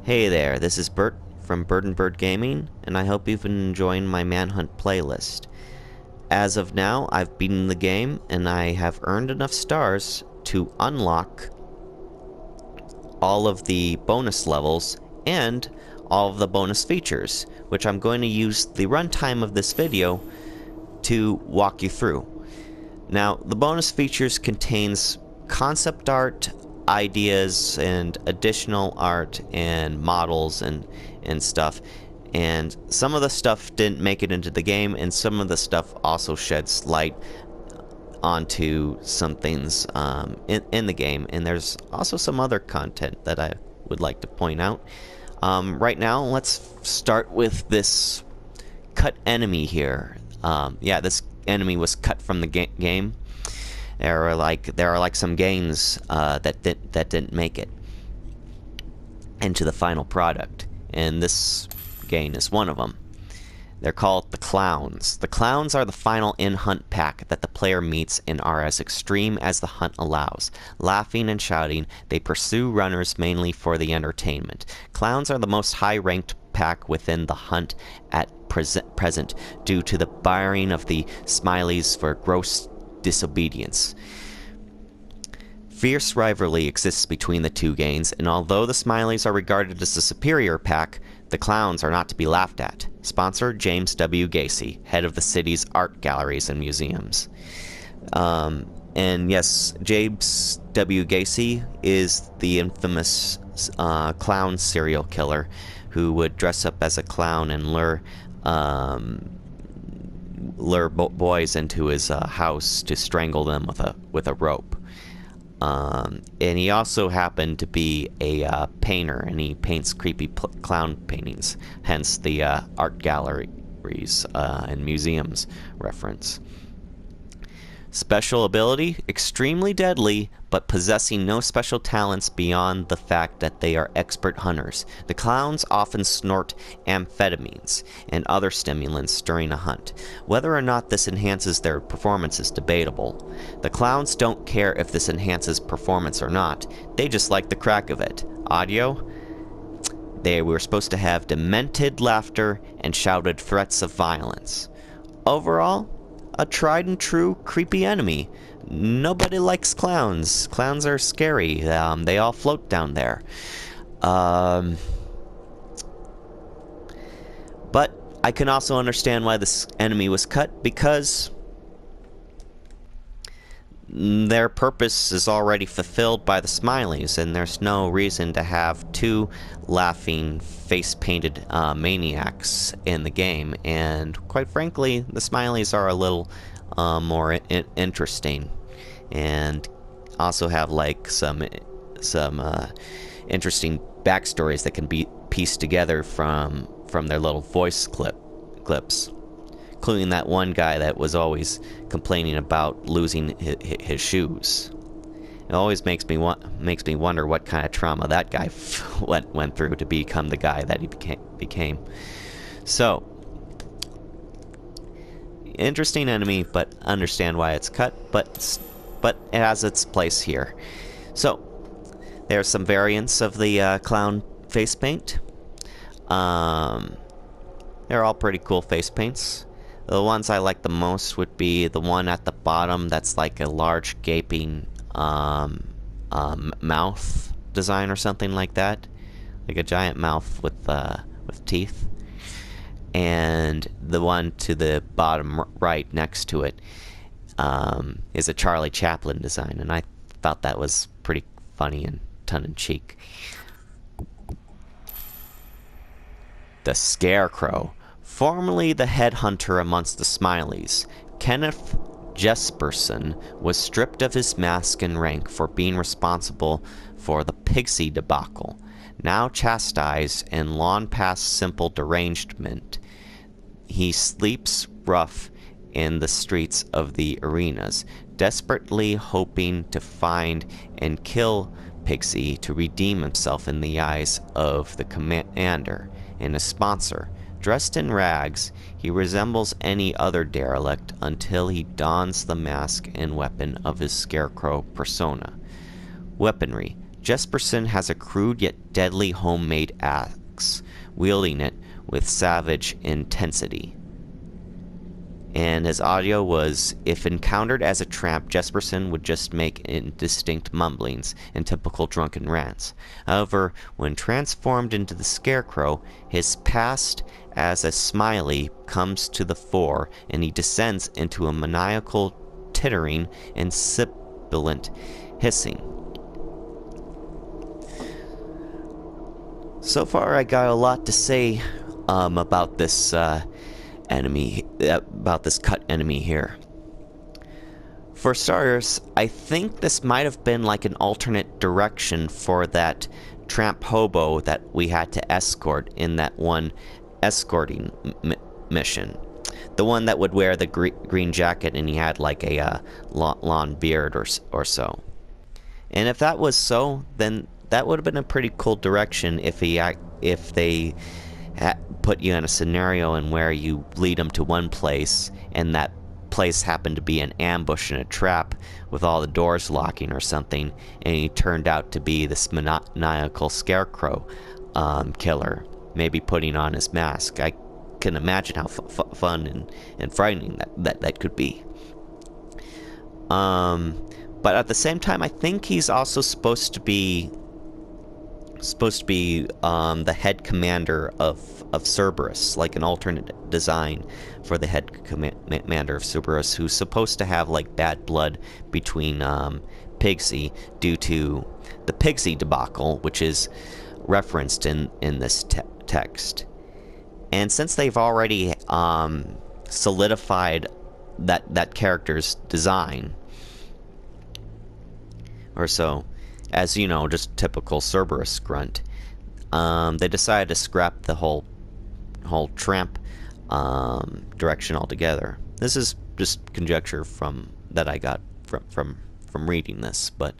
Hey there, this is Bert from Bird and Bird Gaming, and I hope you've been enjoying my Manhunt playlist. As of now, I've beaten the game, and I have earned enough stars to unlock all of the bonus levels and all of the bonus features, which I'm going to use the runtime of this video to walk you through. Now, the bonus features contains concept art, ideas, and additional art and models and stuff. And some of the stuff didn't make it into the game, and some of the stuff also sheds light onto some things in the game. And there's also some other content that I would like to point out. Right now, let's start with this cut enemy here. This enemy was cut from the game. There are like some gains that didn't make it into the final product, and this gain is one of them. They're called the clowns. The clowns are the final in-hunt pack that the player meets and are as extreme as the hunt allows. Laughing and shouting, they pursue runners mainly for the entertainment. Clowns are the most high-ranked pack within the hunt at present due to the barring of the smileys for gross disobedience. Fierce rivalry exists between the two gangs, and although the smileys are regarded as the superior pack, the clowns are not to be laughed at. Sponsor James W. Gacy, head of the city's art galleries and museums. And yes, James W. Gacy is the infamous clown serial killer who would dress up as a clown and lure boys into his house to strangle them with a rope. And he also happened to be a painter, and he paints creepy clown paintings, hence the art galleries and museums reference. Special ability, extremely deadly, but possessing no special talents beyond the fact that they are expert hunters. The clowns often snort amphetamines and other stimulants during a hunt. Whether or not this enhances their performance is debatable. The clowns don't care if this enhances performance or not. They just like the crack of it. Audio? They were supposed to have demented laughter and shouted threats of violence. Overall, a tried and true creepy enemy. Nobody likes clowns. Clowns are scary. They all float down there. But I can also understand why this enemy was cut, because their purpose is already fulfilled by the smileys, and there's no reason to have two laughing, face-painted maniacs in the game. And quite frankly, the smileys are a little more interesting, and also have like some interesting backstories that can be pieced together from their little voice clips. Including that one guy that was always complaining about losing his shoes. It always makes me wonder what kind of trauma that guy went through to become the guy that he became. So, interesting enemy, but understand why it's cut. But it has its place here. So, there's some variants of the clown face paint. They're all pretty cool face paints. The ones I like the most would be the one at the bottom that's like a large gaping mouth design or something like that. Like a giant mouth with teeth. And the one to the bottom right next to it is a Charlie Chaplin design. And I thought that was pretty funny and tongue-in-cheek. The Scarecrow. Formerly the head hunter amongst the Smileys, Kenneth Jesperson was stripped of his mask and rank for being responsible for the Pixie debacle. Now chastised and long past simple derangement, he sleeps rough in the streets of the arenas, desperately hoping to find and kill Pixie to redeem himself in the eyes of the commander and his sponsor. Dressed in rags, he resembles any other derelict until he dons the mask and weapon of his scarecrow persona. Weaponry: Jesperson has a crude yet deadly homemade axe, wielding it with savage intensity. And his audio was, if encountered as a tramp, Jesperson would just make indistinct mumblings and typical drunken rants. However, when transformed into the Scarecrow, his past as a smiley comes to the fore, and he descends into a maniacal tittering and sibilant hissing. So far, I got a lot to say about this enemy, about this cut enemy here. For starters, I think this might have been like an alternate direction for that tramp hobo that we had to escort in that one escorting mission. The one that would wear the green jacket and he had like a long beard or so. And if that was so, then that would have been a pretty cool direction if they put you in a scenario in where you lead them to one place and that place happened to be an ambush and a trap with all the doors locking or something, and he turned out to be this maniacal Scarecrow killer, maybe putting on his mask. I can imagine how fun and frightening that could be. But at the same time, I think he's also supposed to be the head commander of Cerberus, like an alternate design for the head commander of Cerberus, who's supposed to have like bad blood between Pigsy due to the Pigsy debacle, which is referenced in this text. And since they've already solidified that character's design, or so, as you know, just typical Cerberus grunt, they decided to scrap the whole tramp direction altogether. This is just conjecture that I got from reading this, but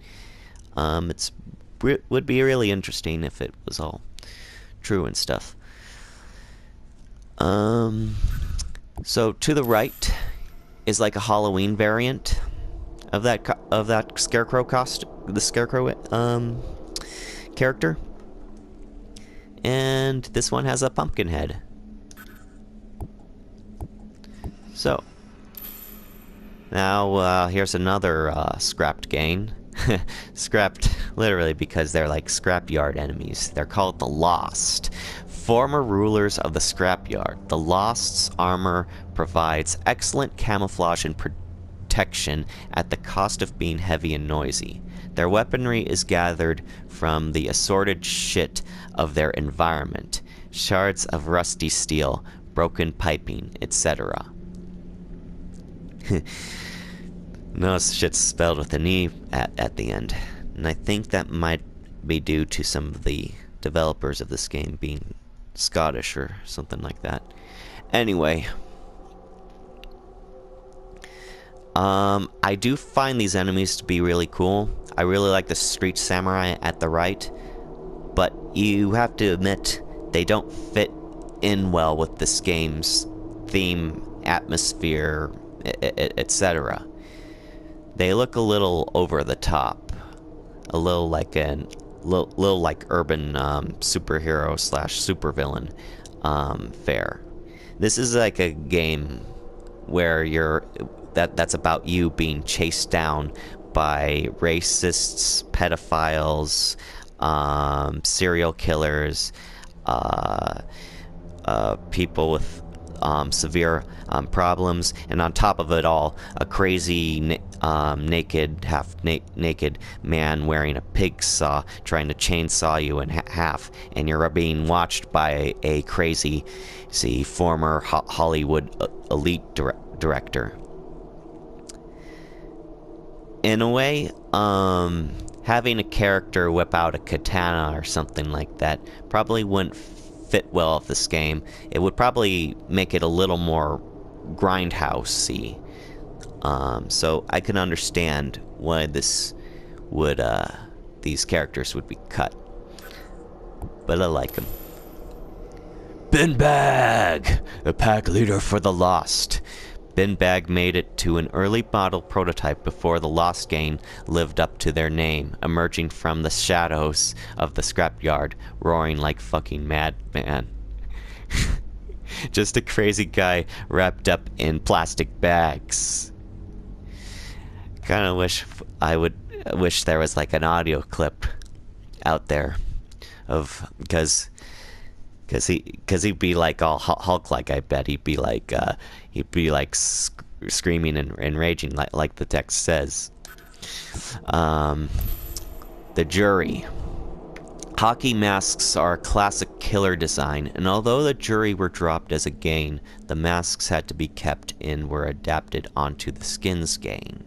would be really interesting if it was all true and stuff. So to the right is like a Halloween variant of that Scarecrow costume, the Scarecrow character, and this one has a pumpkin head. So now here's another scrapped gang. Scrapped literally because they're like scrapyard enemies. They're called the Lost. Former rulers of the scrapyard. The Lost's armor provides excellent camouflage and protection at the cost of being heavy and noisy. Their weaponry is gathered from the assorted shit of their environment. Shards of rusty steel, broken piping, etc. No, shit's spelled with an E at the end. And I think that might be due to some of the developers of this game being Scottish or something like that. Anyway, I do find these enemies to be really cool. I really like the street samurai at the right, but you have to admit they don't fit in well with this game's theme, atmosphere, etc. They look a little over the top, a little like urban superhero / supervillain fare. This is like a game where that's about you being chased down by racists, pedophiles, serial killers, people with severe problems, and on top of it all, a crazy half-naked man wearing a pig saw trying to chainsaw you in half, and you're being watched by a crazy, former Hollywood elite director. In a way, having a character whip out a katana or something like that probably wouldn't fit well with this game. It would probably make it a little more grindhouse-y. So I can understand why these characters would be cut. But I like them. Bin Bag, the pack leader for the Lost. Bin Bag made it to an early model prototype before the Lost Gang lived up to their name, emerging from the shadows of the scrapyard, roaring like fucking madman. Just a crazy guy wrapped up in plastic bags. Kind of wish there was like an audio clip out there of because he'd be like all Hulk like. I bet he'd be like screaming and raging like the text says. The jury. Hockey masks are a classic killer design, and although the jury were dropped as a gain, the masks had to be kept and were adapted onto the skins gain.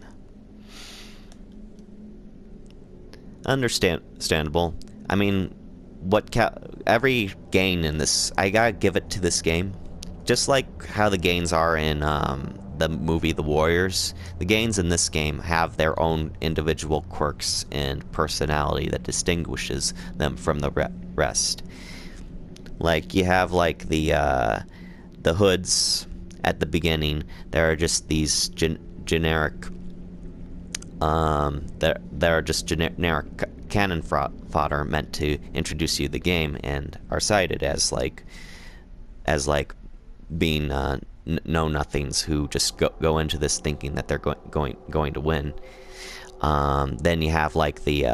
Understandable. I mean, every gain in this, I gotta give it to this game. Just like how the gains are in the movie The Warriors, the gains in this game have their own individual quirks and personality that distinguishes them from the rest. Like, you have like the hoods at the beginning. There are just these generic they're just generic cannon fodder meant to introduce you to the game, and are cited as like being know-nothings who just go into this thinking that they're going to win. Then you have like the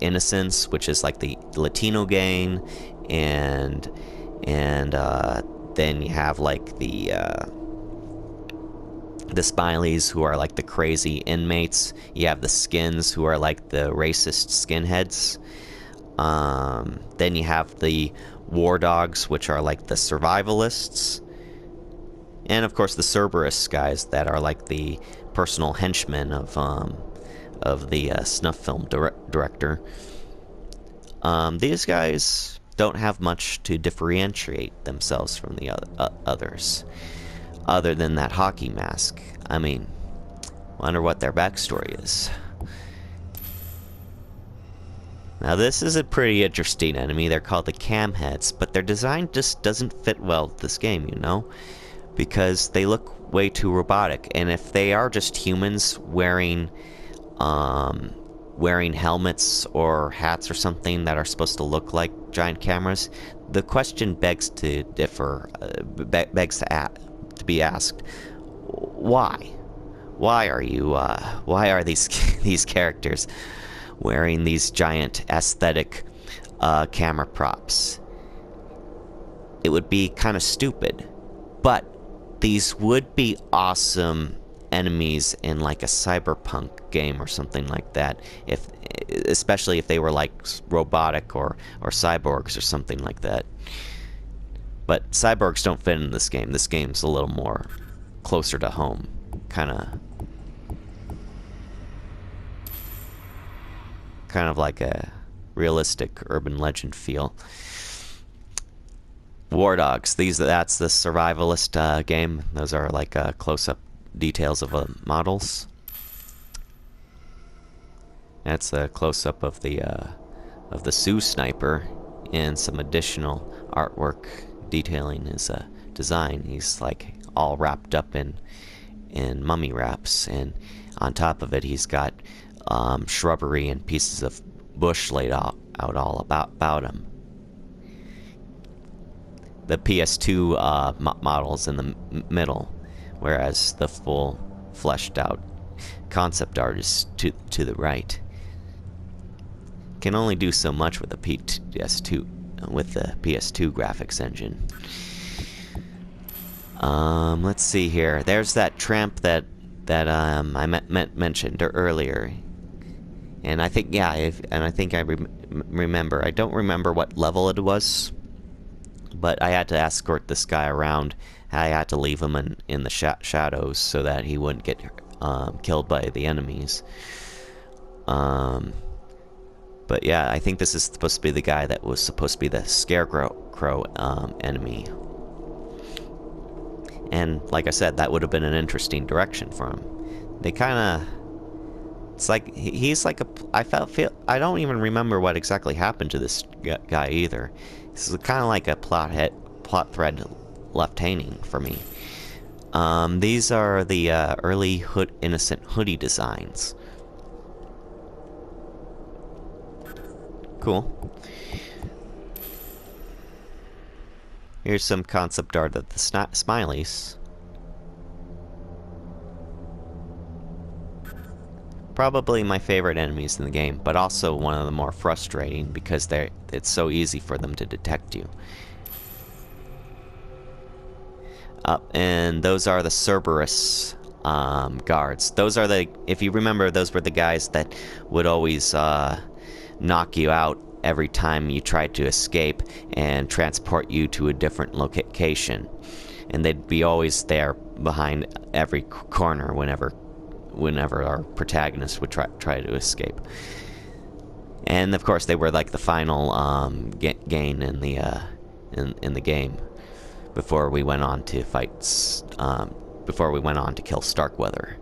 innocence, which is like the Latino gang, and then you have like the Smileys, who are like the crazy inmates. You have the Skins, who are like the racist skinheads. Then you have the War Dogs, which are like the survivalists. And of course the Cerberus guys that are like the personal henchmen of the snuff film director. These guys don't have much to differentiate themselves from the others, other than that hockey mask. I mean, wonder what their backstory is. Now this is a pretty interesting enemy. They're called the Camheads, but their design just doesn't fit well with this game, you know? Because they look way too robotic, and if they are just humans wearing helmets or hats or something that are supposed to look like giant cameras, the question begs to be asked, why? Why are these characters wearing these giant aesthetic camera props? It would be kind of stupid, but these would be awesome enemies in like a cyberpunk game or something like that, especially if they were like robotic or cyborgs or something like that. But cyborgs don't fit in this game. This game's a little more closer to home, kind of like a realistic urban legend feel. War Dogs. That's the survivalist game. Those are like close-up details of models. That's a close-up of the Sioux sniper, and some additional artwork detailing his design. He's like all wrapped up in mummy wraps, and on top of it he's got shrubbery and pieces of bush laid out all about him. The PS2 model's in the middle, whereas the full fleshed out concept art is to the right. Can only do so much with the PS2 graphics engine. Let's see here. There's that tramp that I mentioned earlier, and I think I remember. I don't remember what level it was, but I had to escort this guy around. I had to leave him in the shadows so that he wouldn't get killed by the enemies. But yeah, I think this is supposed to be the guy that was supposed to be the Scarecrow enemy. And like I said, that would have been an interesting direction for him. They kind of... It's like, he's like a... I don't even remember what exactly happened to this guy either. This is kind of like a plot thread left hanging for me. These are the early innocent hoodie designs. Cool. Here's some concept art of the smileys. Probably my favorite enemies in the game, but also one of the more frustrating because it's so easy for them to detect you. And those are the Cerberus guards. Those are if you remember, those were the guys that would always knock you out every time you tried to escape and transport you to a different location. And they'd be always there behind every corner whenever our protagonist would try to escape. And of course, they were like the final gain in the game before we went on to fights. Before we went on to kill Starkweather.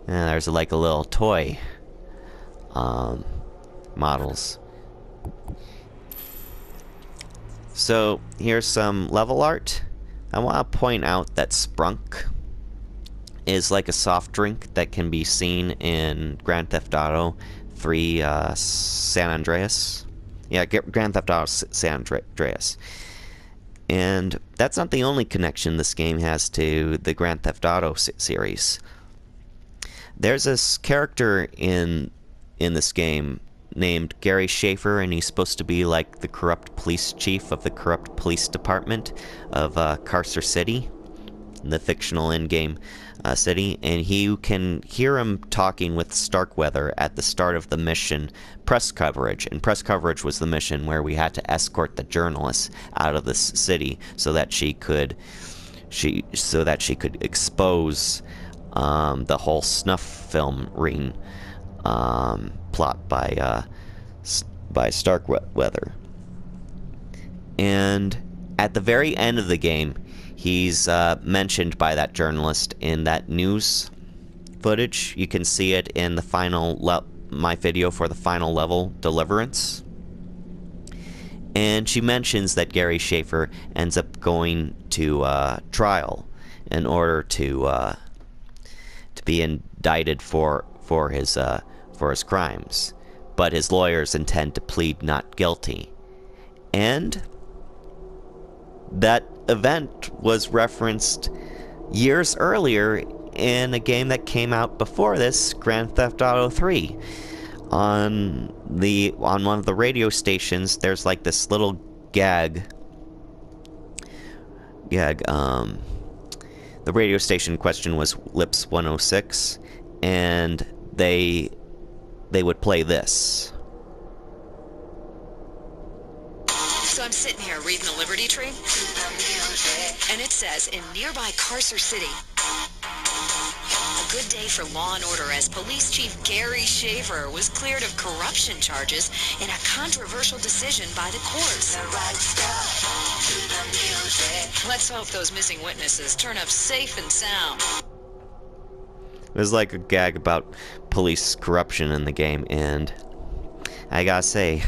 And there's like a little toy models. So here's some level art. I want to point out that Sprunk is like a soft drink that can be seen in Grand Theft Auto 3 San Andreas. Yeah, Grand Theft Auto San Andreas. And that's not the only connection this game has to the Grand Theft Auto series. There's this character in this game named Gary Schaefer, and he's supposed to be like the corrupt police chief of the corrupt police department of Carcer City, the fictional in-game city, and you can hear him talking with Starkweather at the start of the mission press coverage. And press coverage was the mission where we had to escort the journalist out of this city so that she could expose the whole snuff film ring plot by Starkweather. And at the very end of the game, he's mentioned by that journalist in that news footage. You can see it in the final my video for the final level, Deliverance. And she mentions that Gary Schaefer ends up going to trial in order to be indicted for his crimes, but his lawyers intend to plead not guilty. And that event was referenced years earlier in a game that came out before this, Grand Theft Auto 3. On one of the radio stations, there's like this little gag. The radio station in question was Lips 106, and they would play this. So I'm sitting here reading the Liberty Tree, and it says, in nearby Carcer City, a good day for law and order as Police Chief Gary Schaefer was cleared of corruption charges in a controversial decision by the courts. Let's hope those missing witnesses turn up safe and sound. There's like a gag about police corruption in the game, and I gotta say,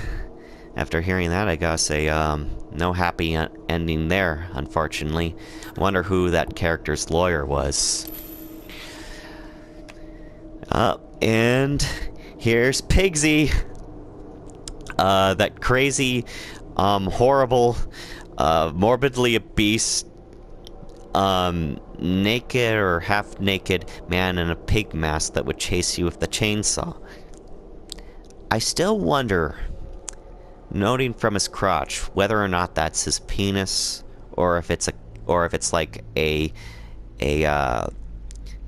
after hearing that, I gotta say, no happy ending there, unfortunately. I wonder who that character's lawyer was. And here's Pigsy. That crazy, horrible, morbidly obese, naked or half-naked man in a pig mask that would chase you with the chainsaw. I still wonder, noting from his crotch, whether or not that's his penis, or if it's like a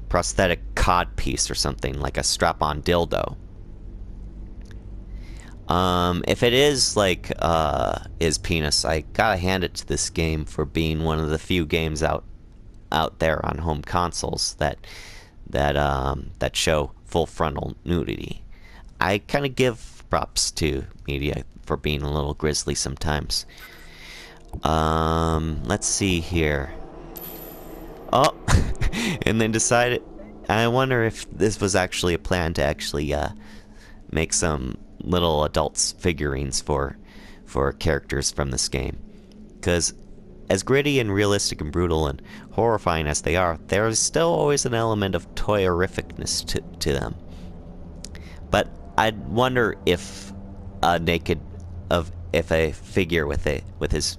prosthetic cod piece or something, like a strap-on dildo. If it is like his penis, I gotta hand it to this game for being one of the few games out there on home consoles that show full frontal nudity. I kind of give props to media for being a little grisly sometimes. Let's see here. Oh, and then decided. I wonder if this was actually a plan to actually make some little adults figurines for characters from this game, because as gritty and realistic and brutal and horrifying as they are, there is still always an element of toy-horrificness to them. But I'd wonder if if a figure with his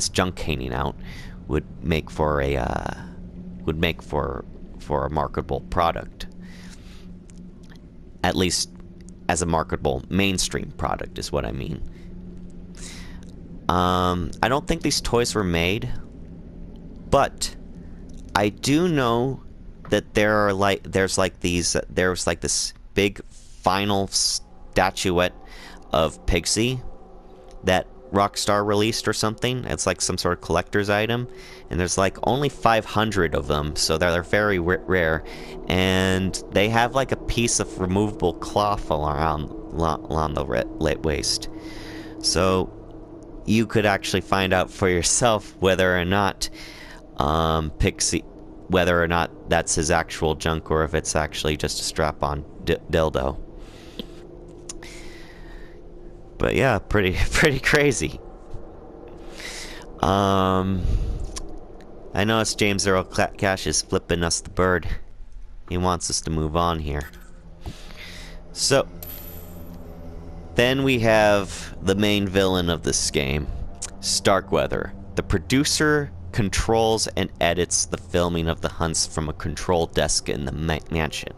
junk hanging out would make for a marketable product. At least as a marketable mainstream product is what I mean. I don't think these toys were made, but I do know that there's this big final statuette of Pixie that Rockstar released or something. It's like some sort of collector's item, and there's like only 500 of them, so they're very rare, and they have like a piece of removable cloth along the waist, so you could actually find out for yourself whether or not Pixie, whether or not that's his actual junk or if it's actually just a strap-on dildo. But yeah, pretty crazy. I noticed James Earl Cash is flipping us the bird. He wants us to move on here. So then we have the main villain of this game, Starkweather. The producer controls and edits the filming of the hunts from a control desk in the mansion.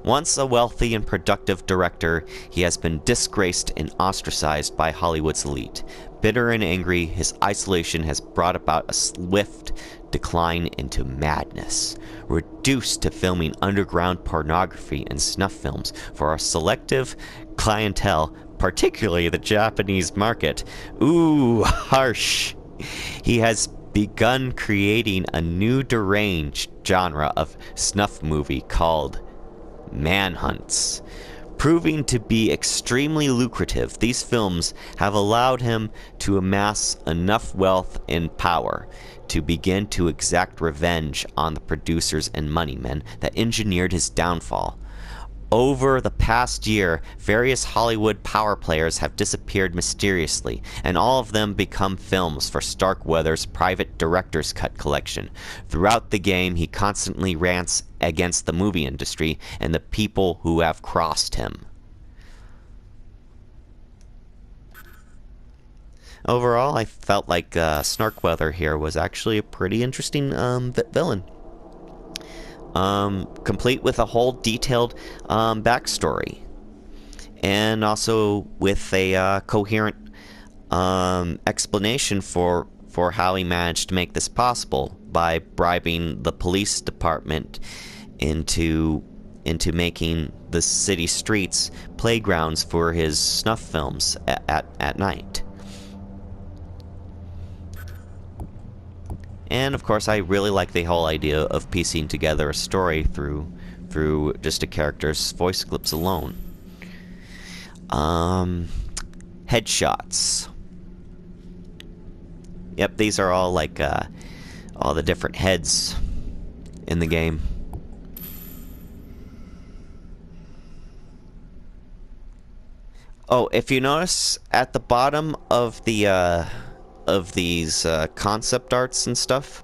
Once a wealthy and productive director, he has been disgraced and ostracized by Hollywood's elite. Bitter and angry, his isolation has brought about a swift decline into madness. Reduced to filming underground pornography and snuff films for a selective clientele, particularly the Japanese market. Ooh, harsh. He has begun creating a new deranged genre of snuff movie called Manhunts. Proving to be extremely lucrative, these films have allowed him to amass enough wealth and power to begin to exact revenge on the producers and moneymen that engineered his downfall. Over the past year, various Hollywood power players have disappeared mysteriously, and all of them become films for Starkweather's private director's cut collection. Throughout the game, he constantly rants against the movie industry and the people who have crossed him. Overall, I felt like Starkweather here was actually a pretty interesting villain. Complete with a whole detailed backstory, and also with a coherent explanation for how he managed to make this possible by bribing the police department into making the city streets playgrounds for his snuff films at night. And of course, I really like the whole idea of piecing together a story through just a character's voice clips alone. Headshots. Yep, these are all like all the different heads in the game. Oh, if you notice at the bottom of the of these concept arts and stuff,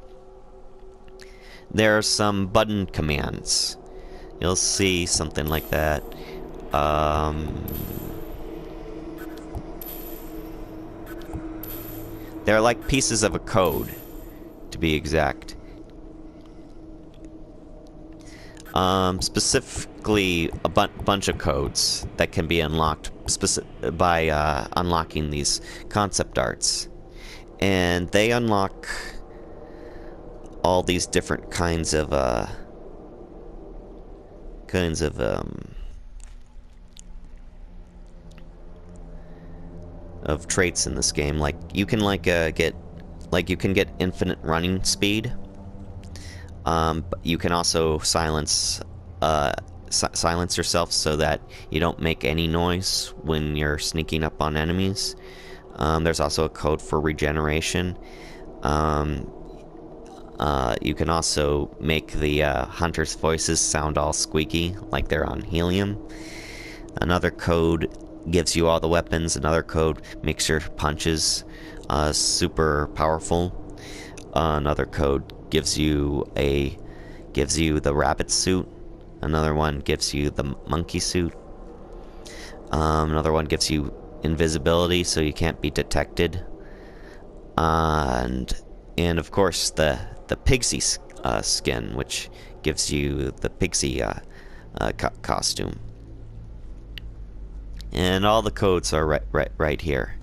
there are some button commands. You'll see something like that. They're like pieces of a code, to be exact. Specifically, a bunch of codes that can be unlocked by unlocking these concept arts. And they unlock all these different kinds of traits in this game. Like you can get infinite running speed. But you can also silence yourself so that you don't make any noise when you're sneaking up on enemies. There's also a code for regeneration. You can also make the hunters' voices sound all squeaky, like they're on helium. Another code gives you all the weapons. Another code makes your punches super powerful. Another code gives you the rabbit suit. Another one gives you the monkey suit. Another one gives you invisibility, so you can't be detected. And of course the pixie skin, which gives you the pixie costume. And all the codes are right here.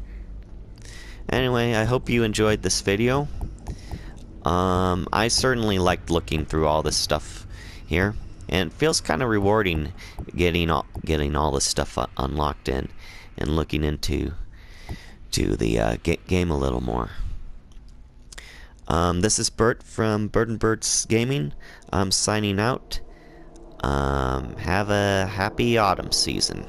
Anyway, I hope you enjoyed this video. I certainly liked looking through all this stuff here, and it feels kind of rewarding getting all this stuff unlocked and looking into the game a little more. This is Bert from Bird and Birds Gaming. I'm signing out. Have a happy autumn season.